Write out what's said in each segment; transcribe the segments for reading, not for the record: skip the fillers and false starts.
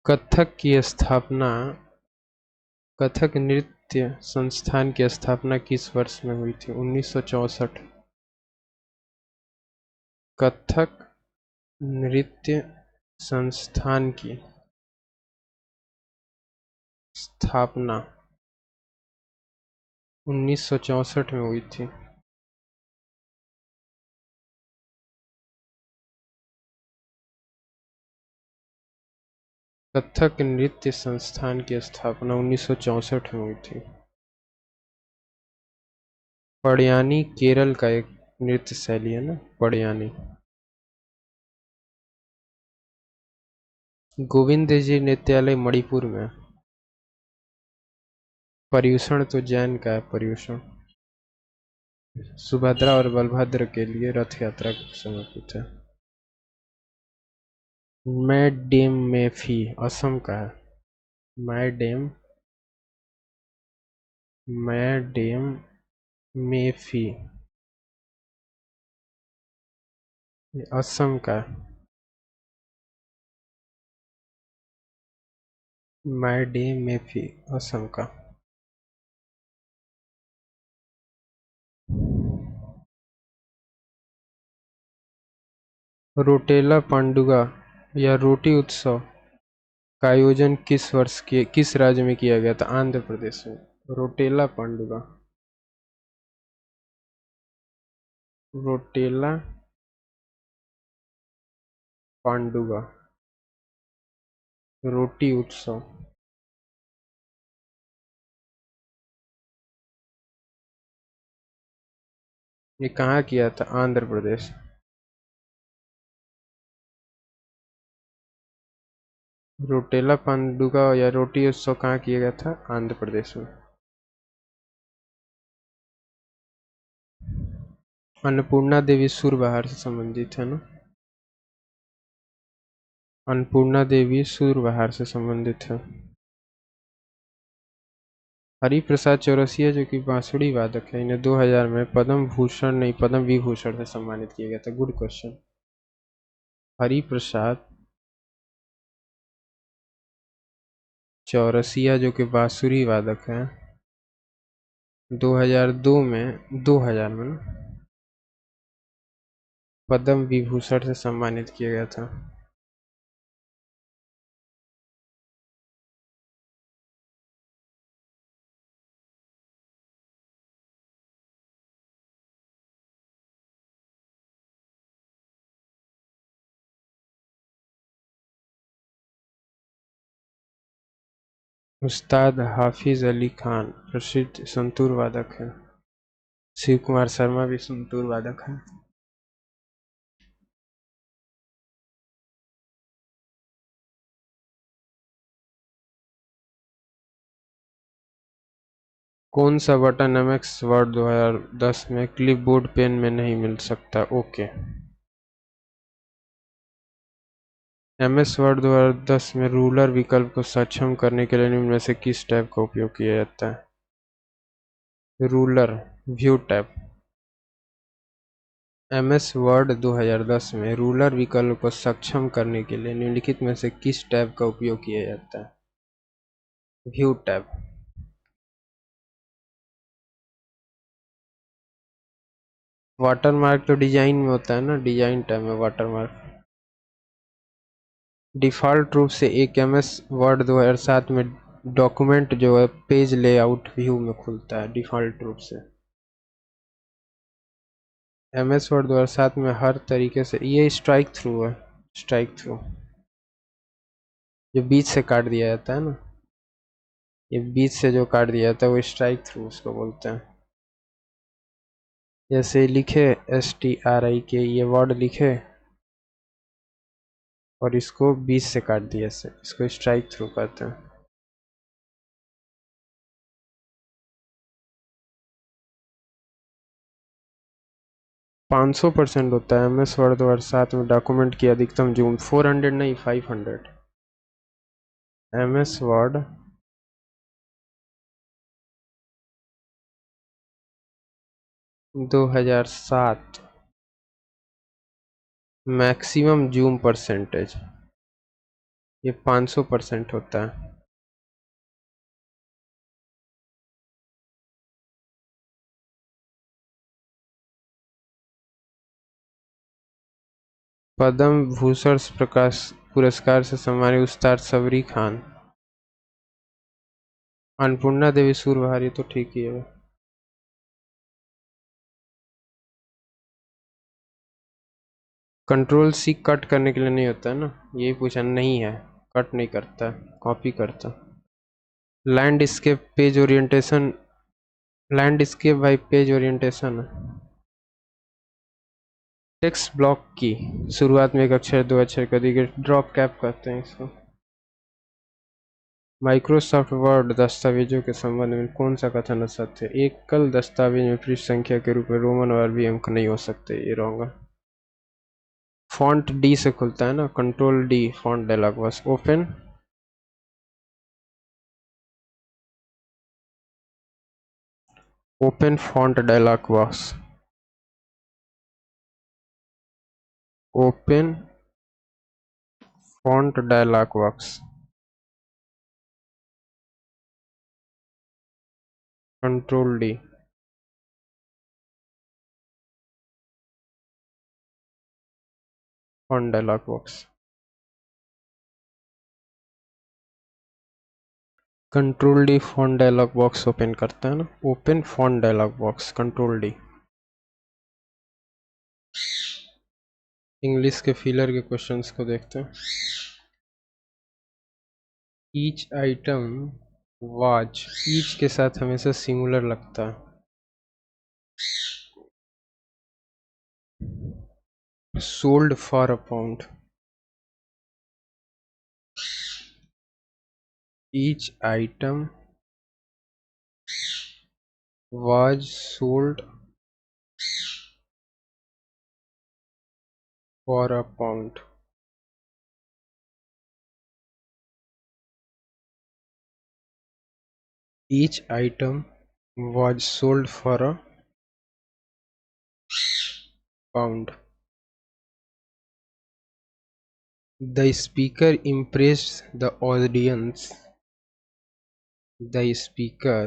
कथक की स्थापना कथक नृत्य संस्थान की स्थापना किस वर्ष में हुई थी? 1964। कथक नृत्य संस्थान की स्थापना 1964 में हुई थी। कथक नृत्य संस्थान की स्थापना 1964 में हुई थी। पड़यानी केरल का एक नृत्य शैली है ना, पड़यानी। गोविंद जी नृत्यालय मणिपुर में। पर्यूषण तो जैन का है, पर्यूषण। सुभद्रा और बलभद्र के लिए रथ यात्रा समर्पित है। मैडेम मेफी असम का है। मैडेम मेफी असम का है। मैडेम मेफी असम का। रोटेला पांडुगा या रोटी उत्सव का आयोजन किस राज्य में किया गया था? आंध्र प्रदेश में। रोटेला पांडुगा। रोटेला पांडुगा रोटी उत्सव। ये कहाँ किया था? आंध्र प्रदेश। रोटेला पांडुगा या रोटी उत्सव कहाँ किया गया था? आंध्र प्रदेश में। अन्नपूर्णा देवी सूरबहार से संबंधित है ना? अन्नपूर्णा देवी सूरबहार से संबंधित है। हरिप्रसाद चौरसिया जो कि बांसुरी वादक है, इन्हें 2000 में पद्म भूषण नहीं पद्म विभूषण से सम्मानित किया गया था। Good question. हरिप्रसाद चौरसिया जो कि बांसुरी वादक है, 2000 में ना पद्म विभूषण से सम्मानित किया गया था। उस्ताद हाफिज अली खान प्रसिद्ध संतूर वादक है। शिव कुमार शर्मा भी संतूर वादक है। कौन सा बटन MX वर्ड 2010 में क्लिपबोर्ड पेन में नहीं मिल सकता? ओके। MS वर्ड 2010 में रूलर विकल्प को सक्षम करने के लिए निम्न में से किस टैब का उपयोग किया जाता है? Ruler view tab. MS word 2010 में रूलर विकल्प को सक्षम करने के लिए निम्नलिखित में से किस टैब का उपयोग किया जाता है? View tab. वाटरमार्क तो डिजाइन में होता है ना, डिजाइन टैब में वाटरमार्क। डिफ़ॉल्ट रूप से एक MS वर्ड 2007 में डॉक्यूमेंट जो है पेज लेआउट व्यू में खुलता है डिफ़ॉल्ट रूप से। MS वर्ड 2007 में हर तरीके से ये स्ट्राइक थ्रू है। स्ट्राइक थ्रू जो बीच से काट दिया जाता है ना, ये बीच से जो काट दिया जाता है वो स्ट्राइक थ्रू उसको बोलते हैं। जैसे लिखे STRIK ये वर्ड लिखे और इसको बीच से काट दिया, से इसको स्ट्राइक थ्रू कहते हैं। %500 होता है। MS वर्ड 2007 में डॉक्यूमेंट की अधिकतम जूम 400 नहीं 500। MS word 2007 maximum zoom percentage ये 500% होता है। पद्म भूषण प्रकाश पुरस्कार से सम्मानित उस्ताद सबरी खान। अन्नपूर्णा देवी सूरबहारी तो ठीक ही है। कंट्रोल सी कट करने के लिए नहीं होता है ना, यही पूछा नहीं है, कट नहीं करता, कॉपी करता। Landscape page orientation, landscape by page orientation. Text block की शुरुआत में एक अक्षर दो अक्षर का दिखे, ड्रॉप कैप कहते हैं इसको। माइक्रोसॉफ्ट वर्ड दस्तावेजों के संबंध में कौन सा कथन असत्य है? एकल दस्तावेज में पृष्ठ संख्या के रूप में रोमन और अरबी अंक नहीं हो सकते, ये रॉन्ग है। फॉन्ट डी से खुलता है ना, control D font dialog box open. Open font dialog box, open font dialog box, control D. Font dialog box, control D font dialog box open करता है ना, open font dialog box control D. English के filler के questions को देखते हैं। Each item was, each के साथ हमेशा सिंगुलर लगता है। Sold for a pound, each item was sold for a pound. Each item was sold for a pound. The speaker impressed the audience. The speaker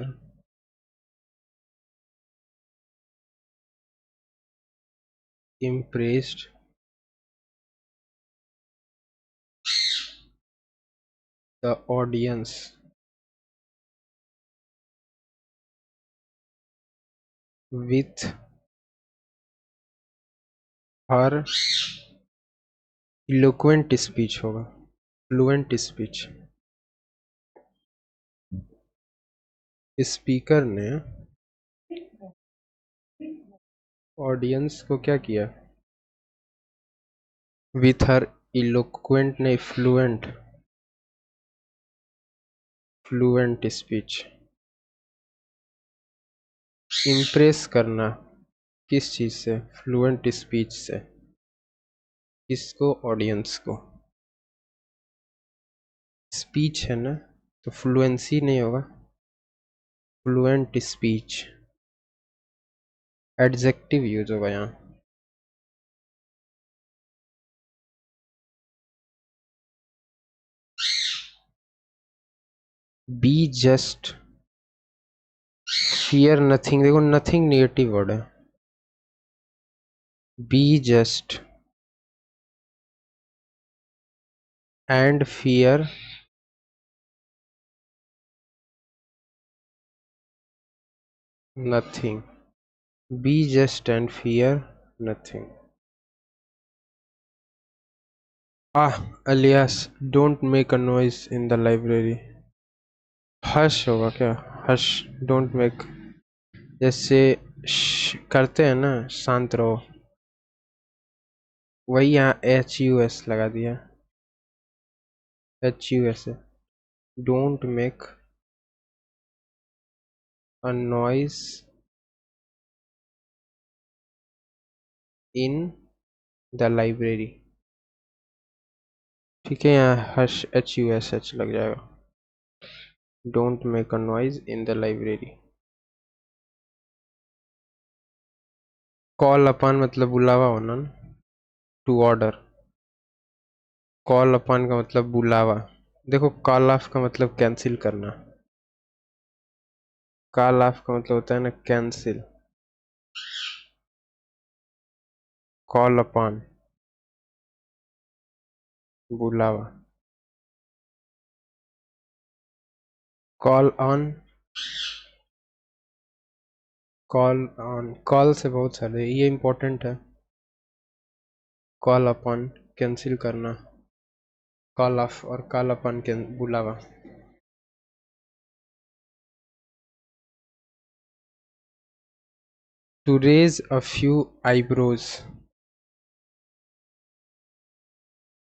impressed the audience with her eloquent speech होगा, fluent speech। Speaker ने audience को क्या किया? With her eloquent नहीं, fluent, fluent speech. Impress करना किस चीज से? फ्लुएंट स्पीच से। किसको? ऑडियंस को। स्पीच है ना, तो फ्लुएंसी नहीं होगा, फ्लुएंट स्पीच एडजेक्टिव यूज होगा यहाँ। बी जस्ट, फियर नथिंग, देखो नथिंग नेगेटिव वर्ड है। Be just and fear nothing, be just and fear nothing. Alias don't make a noise in the library. Hush होगा क्या? Hush, don't make, जैसे करते हैं ना, शांत रहो, वही यहाँ एच यू एस लगा दिया, H U S. Don't make a noise in the library. ठीक है, यहाँ hush H U S H लग जाएगा। Don't make a noise in the library. Call अपन मतलब बुलावा होना ना, टू ऑर्डर। कॉल अपन का मतलब बुलावा। देखो कॉल ऑफ का मतलब कैंसिल करना, कॉल ऑफ का मतलब होता है ना कैंसिल। कॉल अपॉन बुलावा, call on, call on, call से बहुत सारे, ये इंपॉर्टेंट है। कॉल अपॉन कैंसिल करना, कॉल ऑफ और कॉल अपॉन बुलावा। To raise a few eyebrows,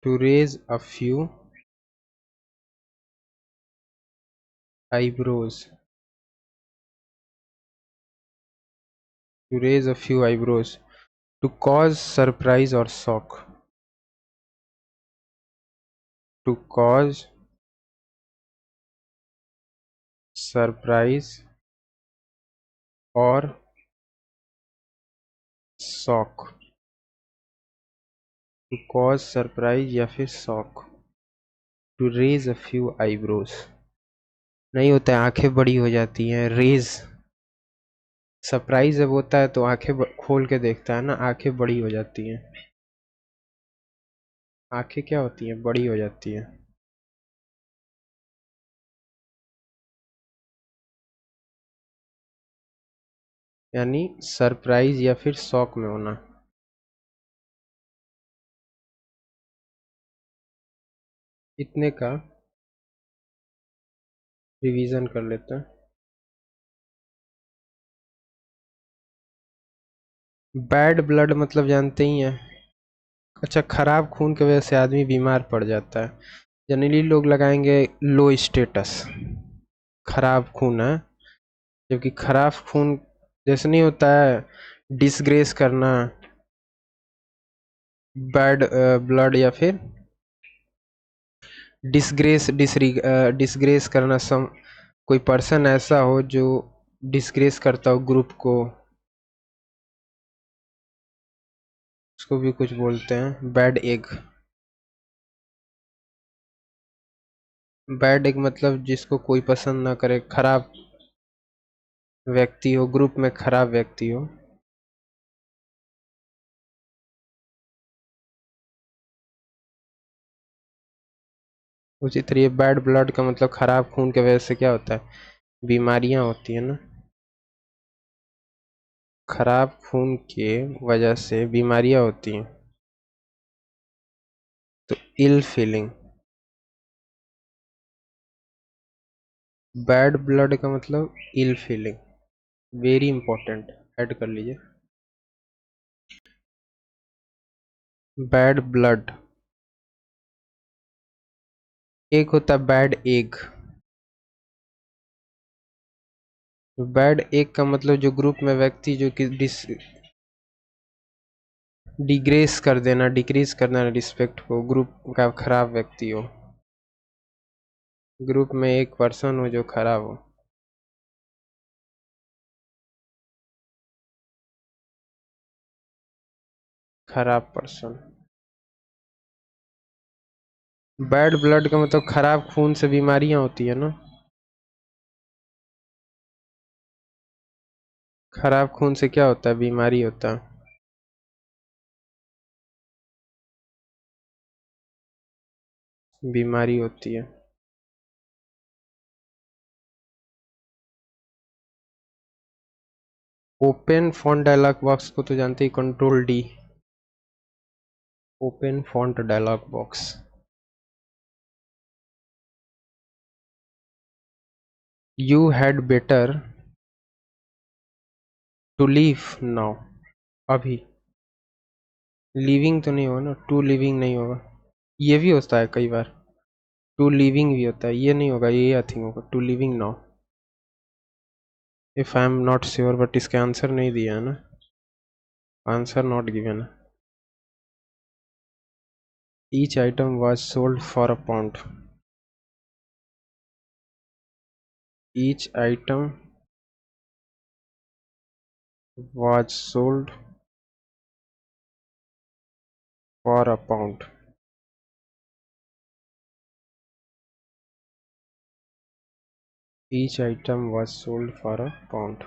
to raise a few eyebrows, to raise a few eyebrows, to cause surprise or shock, to cause surprise or shock, to cause surprise या फिर shock, to raise a few eyebrows। नहीं होता है, आंखें बड़ी हो जाती हैं। रेज सरप्राइज जब होता है तो आंखें खोल के देखता है ना, आंखें बड़ी हो जाती हैं। आंखें क्या होती हैं, बड़ी हो जाती हैं। यानी सरप्राइज या फिर शॉक में होना। इतने का रिवीजन कर लेते हैं। बैड ब्लड मतलब जानते ही हैं। अच्छा, खराब खून की वजह से आदमी बीमार पड़ जाता है। जनरली लोग लगाएंगे लो स्टेटस, खराब खून है। जबकि खराब खून जैसे नहीं होता है डिसग्रेस करना, बैड ब्लड, या फिर डिसग्रेस करना। सम कोई पर्सन ऐसा हो जो डिसग्रेस करता हो ग्रुप को, उसको भी कुछ बोलते हैं बैड एग। बैड एग मतलब जिसको कोई पसंद ना करे, खराब व्यक्ति हो, ग्रुप में खराब व्यक्ति हो। उसी तरह बैड ब्लड का मतलब खराब खून की वजह से क्या होता है, बीमारियां होती है ना। खराब खून के वजह से बीमारियां होती हैं। तो इल फीलिंग, बैड ब्लड का मतलब इल फीलिंग, वेरी इंपॉर्टेंट, ऐड कर लीजिए। बैड ब्लड, एक होता है बैड एग। बैड एग का मतलब जो ग्रुप में व्यक्ति जो कि डिग्रेस कर देना, डिक्रीज करना रिस्पेक्ट को, ग्रुप का खराब व्यक्ति हो। ग्रुप में एक पर्सन हो जो खराब हो, खराब पर्सन। बैड ब्लड का मतलब खराब खून से बीमारियां होती है ना। खराब खून से क्या होता है, बीमारी होता है। बीमारी होती है। ओपन फॉन्ट डायलॉग बॉक्स को तो जानते ही, control D, open font dialog box. You had better to leave now, अभी। लिविंग तो नहीं होगा ना, टू लिविंग नहीं होगा। ये भी होता है कई बार, टू लिविंग भी होता है, ये नहीं होगा, ये आई थिंक होगा to living now. If I am not sure, but इसके आंसर नहीं दिया है ना, आंसर नॉट गिवन है। Each item was sold for a pound, each item was sold for a pound. Each item was sold for a pound.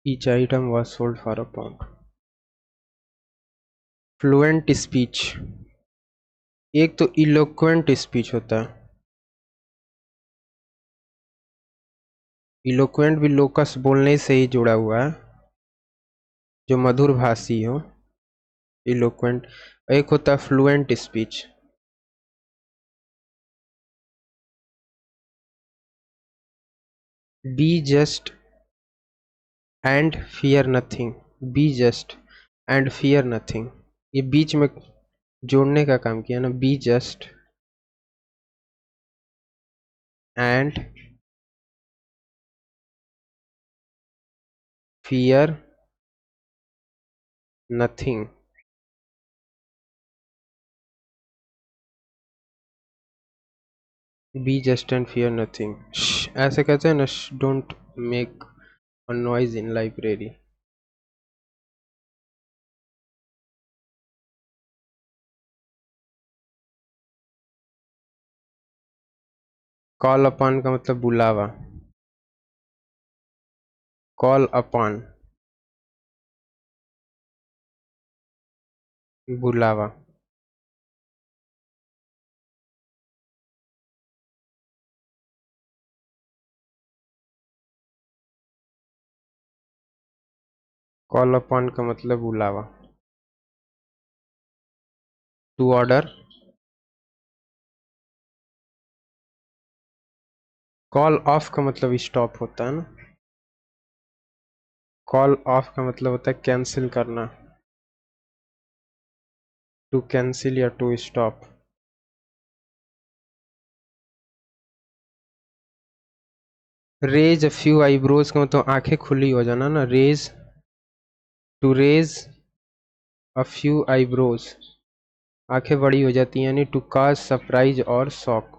Each item was sold for a pound. Fluent speech, एक तो eloquent speech होता है. Eloquent भी locus बोलने से ही जुड़ा हुआ है, जो मधुर भाषी हो. इलोक्वेंट. एक होता है fluent speech. Be just and fear nothing. Be just and fear nothing, ये बीच में जोड़ने का काम किया ना. Be just and fear nothing. Be just and fear nothing. ऐसे कहते हैं ना, don't make a noise in library. Call upon का मतलब बुलावा. कॉल अपॉन, बुलावा. कॉल अपॉन का मतलब बुलावा. To order. कॉल ऑफ का मतलब स्टॉप होता है ना. कॉल ऑफ का मतलब होता है कैंसिल करना. टू कैंसिल या to stop. Raise a few eyebrows का मतलब आंखें खुली हो जाना ना. Raise, to raise a few eyebrows, आंखें बड़ी हो जाती हैं. यानी टू काज सरप्राइज और शॉक.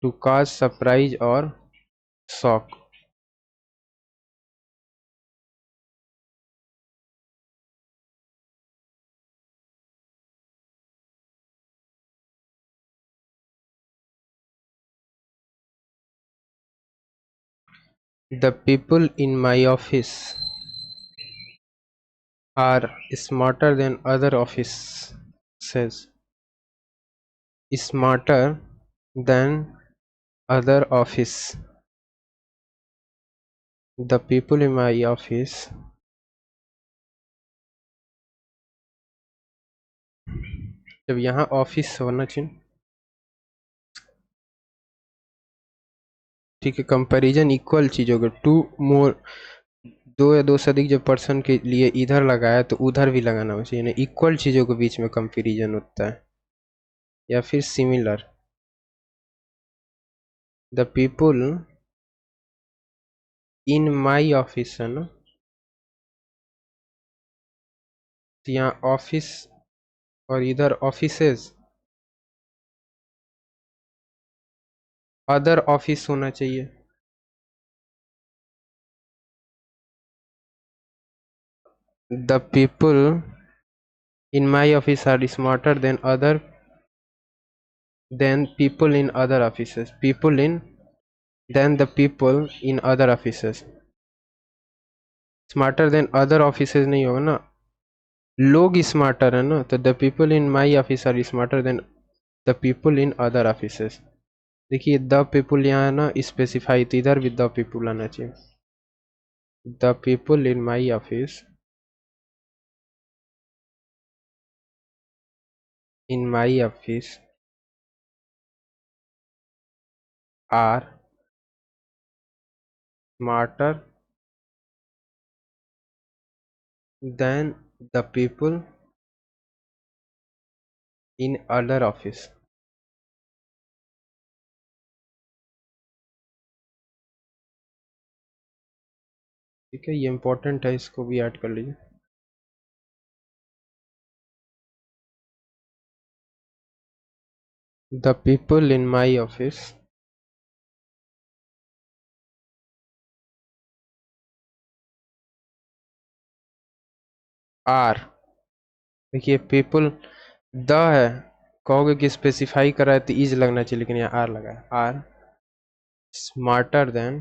टू काज सरप्राइज और shock. The people in my office are smarter than other offices. Smarter than other office. The people in my office. जब यहाँ ऑफिस होना चाहिए, ठीक है. कंपैरिजन इक्वल चीजों का. टू मोर, दो या दो से अधिक जब पर्सन के लिए इधर लगाया तो उधर भी लगाना चाहिए. यानी इक्वल चीजों के बीच में कंपैरिजन होता है. या फिर similar. The people in my office है ना, तो यहाँ ऑफिस और इधर ऑफिसेज. अदर ऑफिस होना चाहिए. The people in my office are smarter than people in other offices. People in than the people in other offices. Smarter than other offices नहीं होगा ना. लोग स्मार्टर है ना, तो the people in my office are smarter than the people in other offices. देखिए the people यहाँ है ना स्पेसिफाई, तो इधर भी the people आना चाहिए. The people in my office, in my office are smarter than the people in other office. ठीक है, ये इंपॉर्टेंट है, इसको भी ऐड कर लीजिए. The people in my office are, देखिए people द है, कहोगे कि स्पेसिफाई कर रहा है तो इज लगना चाहिए, लेकिन यहाँ आर लगा है। Are smarter than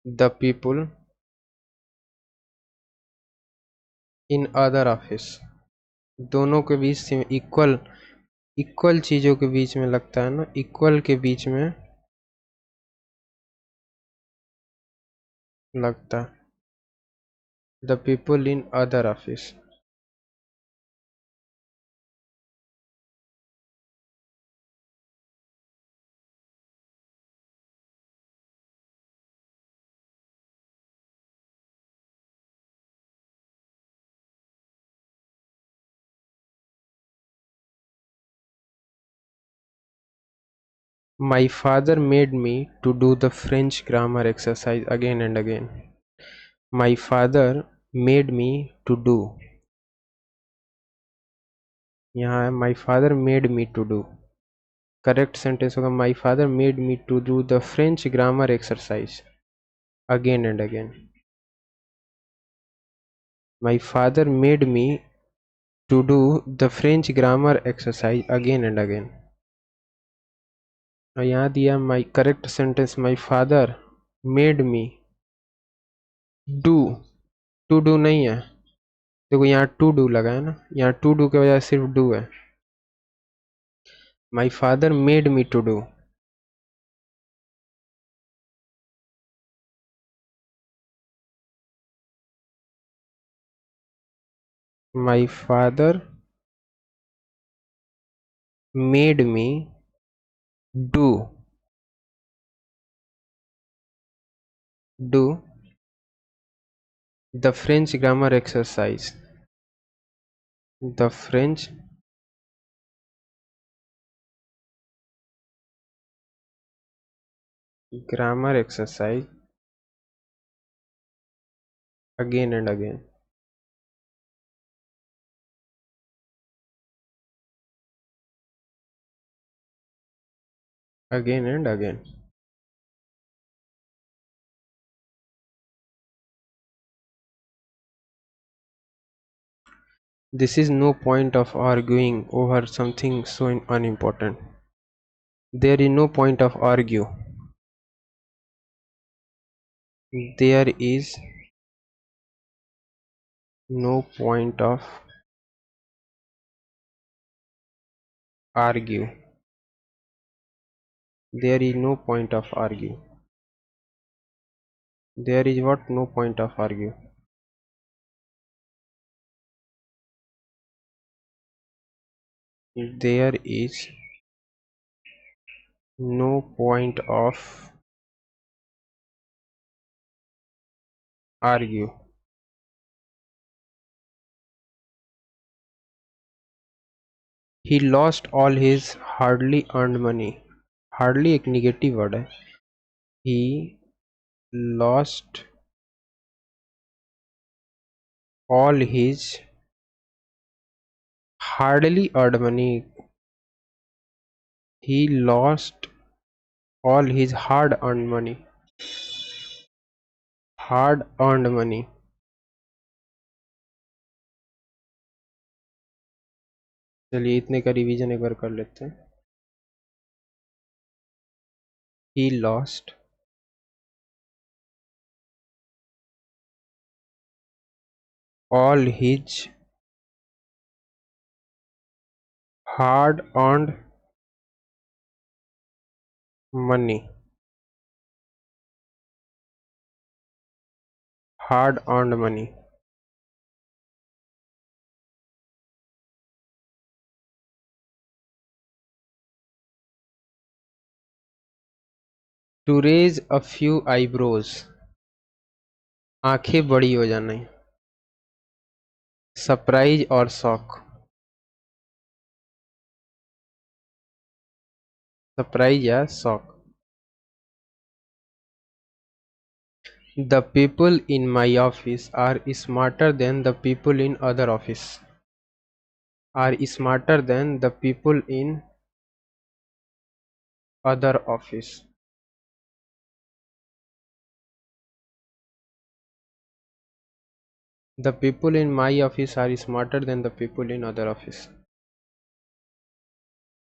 the people in other office. दोनों के बीच से इक्वल, इक्वल चीजों के बीच में लगता है ना, इक्वल के बीच में लगता है। The people in other office. My father made me to do the French grammar exercise again and again. My father made me to do, यहाँ है my father made me to do। Correct sentence होगा my father made me to do the French grammar exercise again and again। My father made me to do the French grammar exercise again and again। और यहाँ दिया my correct sentence my father made me do। to do नहीं है, देखो यहाँ to do लगा है ना, यहाँ टू डू के बजाय सिर्फ डू है। My father made me to do. My father made me do do the French grammar exercise. The French grammar exercise again and again. Again and again. This is no point of arguing over something so unimportant. There is no point of argue. There is no point of argue। There is no point of argue। There is what? No point of argue। There is no point of argue। He lost all his hardly earned money। Hardly एक negative word है। He lost all his hardly earned money। He lost all his hard earned money। Hard earned money। चलिए इतने का revision एक बार कर लेते हैं। He lost all his hard earned money। Hard earned money। To raise a few eyebrows। आंखें बड़ी हो जाना है। सरप्राइज और शॉक। सरप्राइज या shock. The people in my office are smarter than the people in other office। Are smarter than the people in other office। The people in my office are smarter than the people in other office.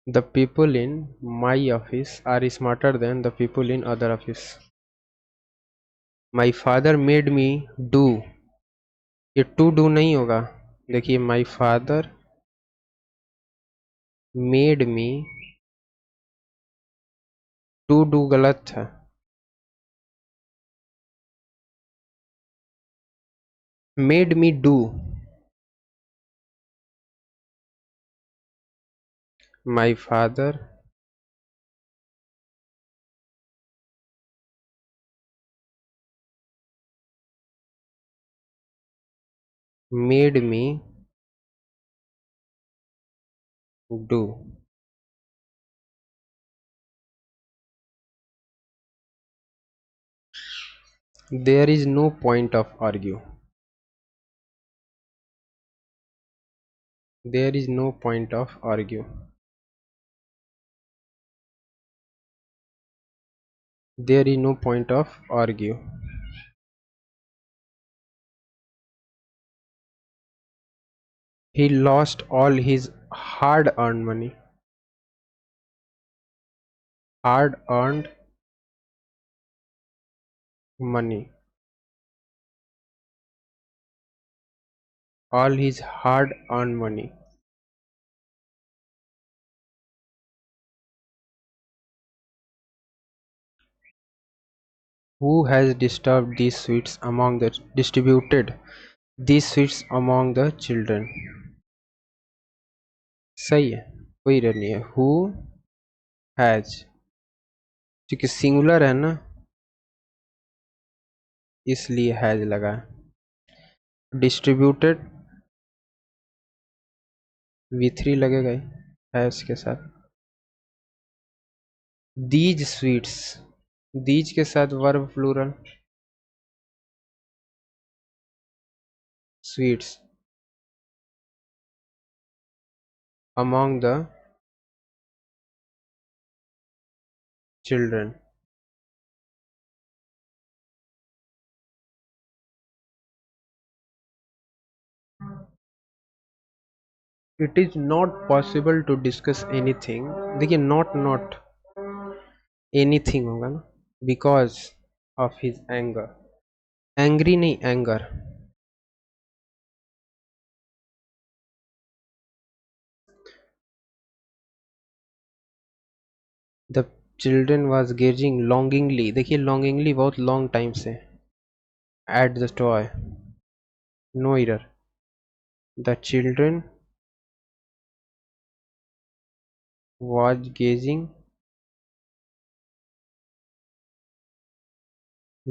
The people in my office are smarter than the people in other office. My father made me do. ये to do नहीं होगा. देखिए my father made me to do गलत है. Made me do. My father made me do. There is no point of argue. There is no point of argue. There is no point of argue. He lost all his hard-earned money. Hard-earned money. All his hard-earned money. Who has distributed these sweets among the children? सही है, कोई error नहीं है. Who has, क्योंकि singular है ना, इसलिए has लगा है. डिस्ट्रीब्यूटेड V3 लगेगा ही हैज के साथ. दीज स्वीट्स, दीज के साथ verb plural. Sweets among the children. It is not possible to discuss anything. देखिए not anything होगा ना, because of his anger. Angry नहीं, anger. The children was gazing longingly. देखिए longingly बहुत long time से. At the toy. No error. The children was gazing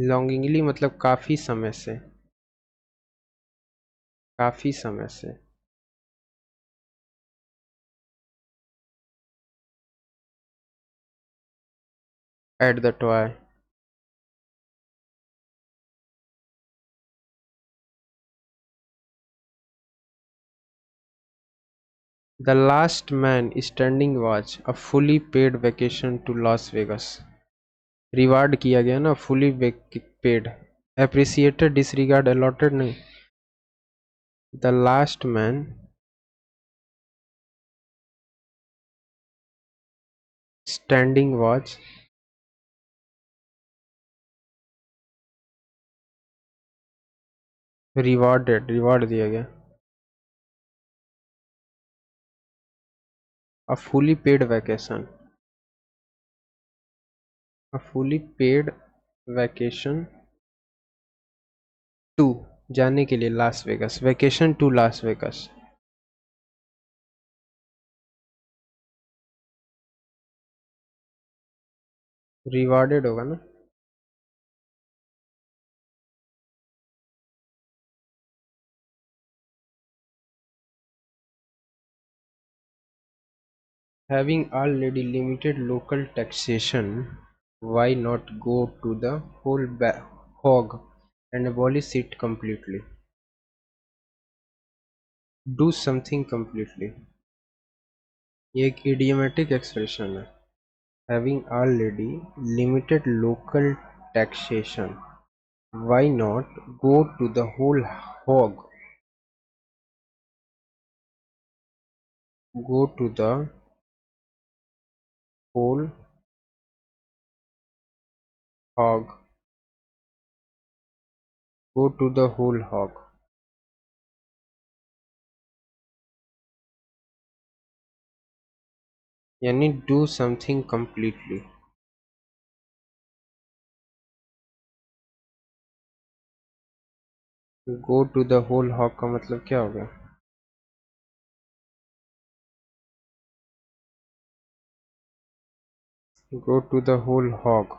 longingly मतलब काफी समय से. काफी समय से. At the toy. The last man standing was a fully paid vacation to Las Vegas. Reward किया गया ना, fully paid. Appreciated, disregard, allotted नहीं. The last man standing was rewarded. Reward दिया गया. A fully paid vacation. A fully paid vacation to जाने के लिए Las Vegas. Vacation to Las Vegas. Rewarded होगा ना. Having already limited local taxation, why not go to the whole hog and abolish it completely? Do something completely. ये एक idiomatic expression है. Having already limited local taxation, why not go to the whole hog go to the whole hog, go to the whole hog, यानी do something completely. go to the whole hog का मतलब क्या हो गया? go to the whole hog,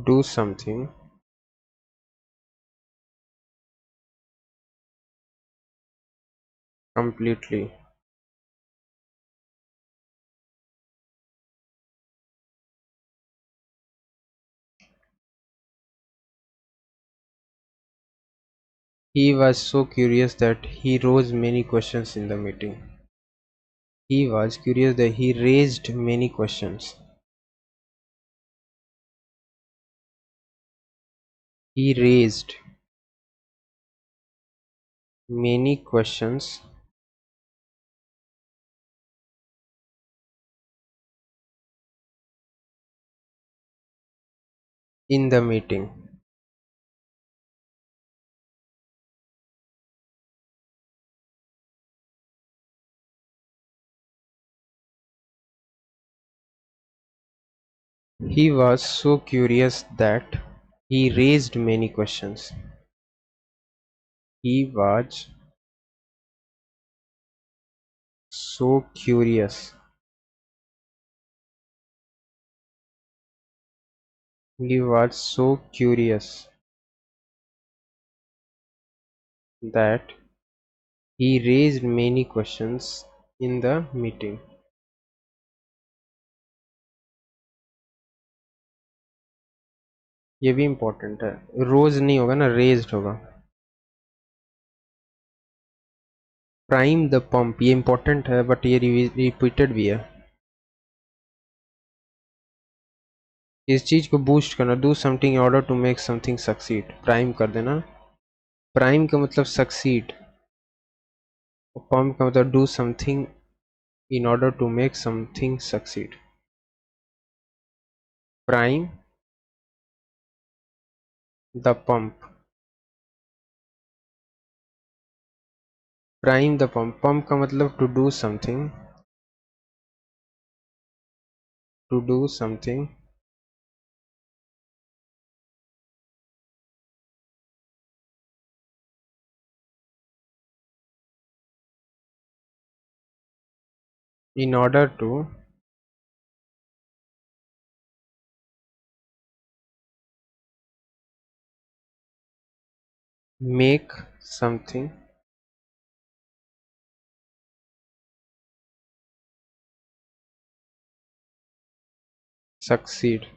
do something completely. He was so curious that he raised many questions in the meeting. He was curious that he raised many questions. He raised many questions in the meeting. He was so curious that he raised many questions. He was so curious. He was so curious that he raised many questions in the meeting. ये भी important है, रोज नहीं होगा ना, raised होगा. Prime the pump, ये important है but ये रिपीटेड भी है. इस चीज को बूस्ट करना, do something in order to make something succeed, prime कर देना. प्राइम का मतलब सक्सीड, पंप का मतलब do something in order to make something succeed. Prime the pump, prime the pump, pump का मतलब to do something, to do something in order to make something succeed.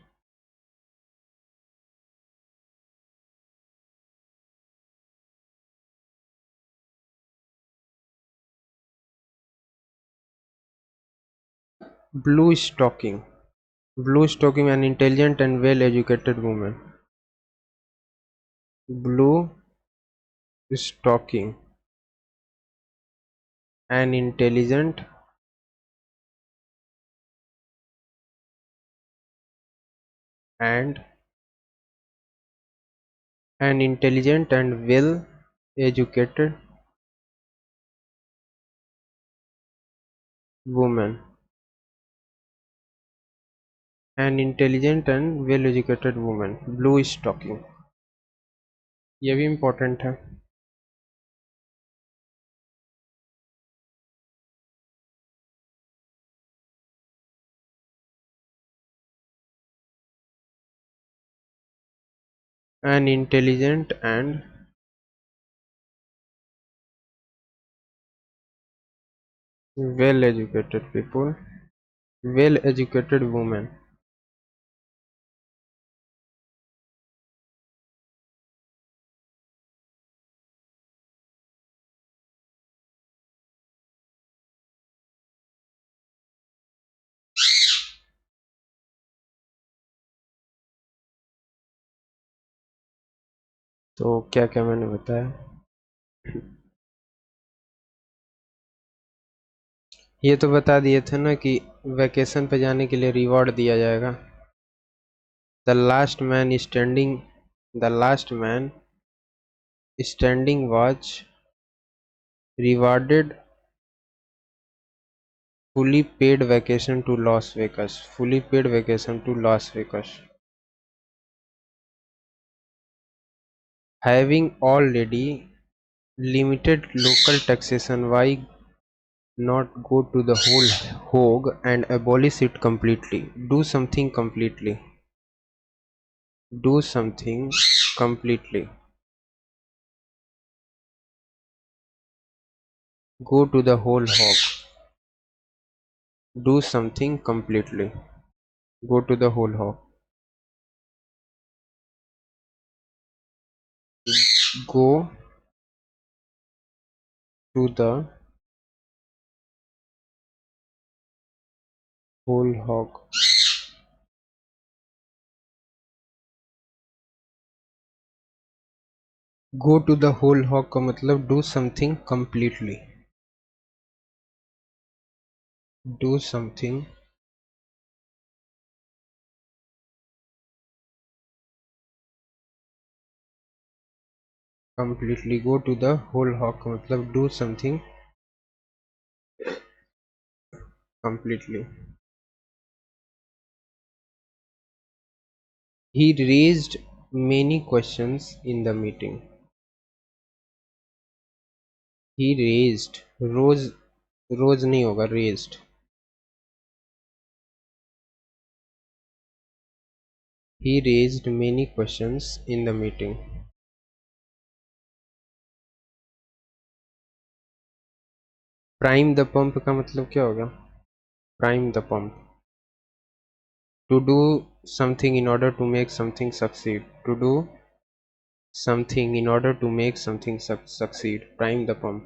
Blue stocking, blue stocking, an intelligent and well educated woman. Blue stocking, an intelligent and well educated woman. An intelligent and well educated woman, blue stocking, ये भी important है. An intelligent and well educated people, well educated woman. तो क्या क्या मैंने बताया, ये तो बता दिए थे ना कि वैकेशन पे जाने के लिए रिवॉर्ड दिया जाएगा। The last man standing, the last man standing watch rewarded fully paid vacation to Las Vegas, fully paid vacation to Las Vegas. Having already limited local taxation, why not go to the whole hog and abolish it completely? Do something completely. Do something completely. Go to the whole hog. Do something completely. Go to the whole hog. Go to the whole hog. Go to the whole hog का मतलब do something completely. Do something completely. Go to the whole hog का मतलब do something completely. He raised many questions in the meeting. He raised, रोज नहीं होगा, raised. He raised many questions in the meeting. Prime the pump का मतलब क्या होगा? Prime the pump. To do something in order to make something succeed. To do something in order to make something succeed. Prime the pump.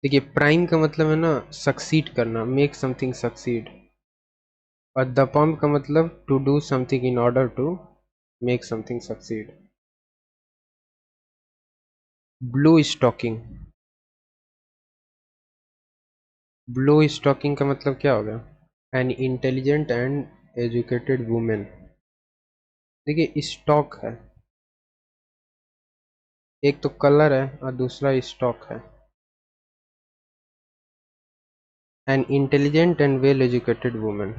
देखिए prime का मतलब है ना succeed करना, मेक समथिंग सक्सीड, और द पम्प का मतलब to do something in order to make something succeed. Blue stocking, blue stocking का मतलब क्या होगा? An intelligent and educated women. देखिए स्टॉक है, एक तो कलर है और दूसरा स्टॉक है. An intelligent and well educated women.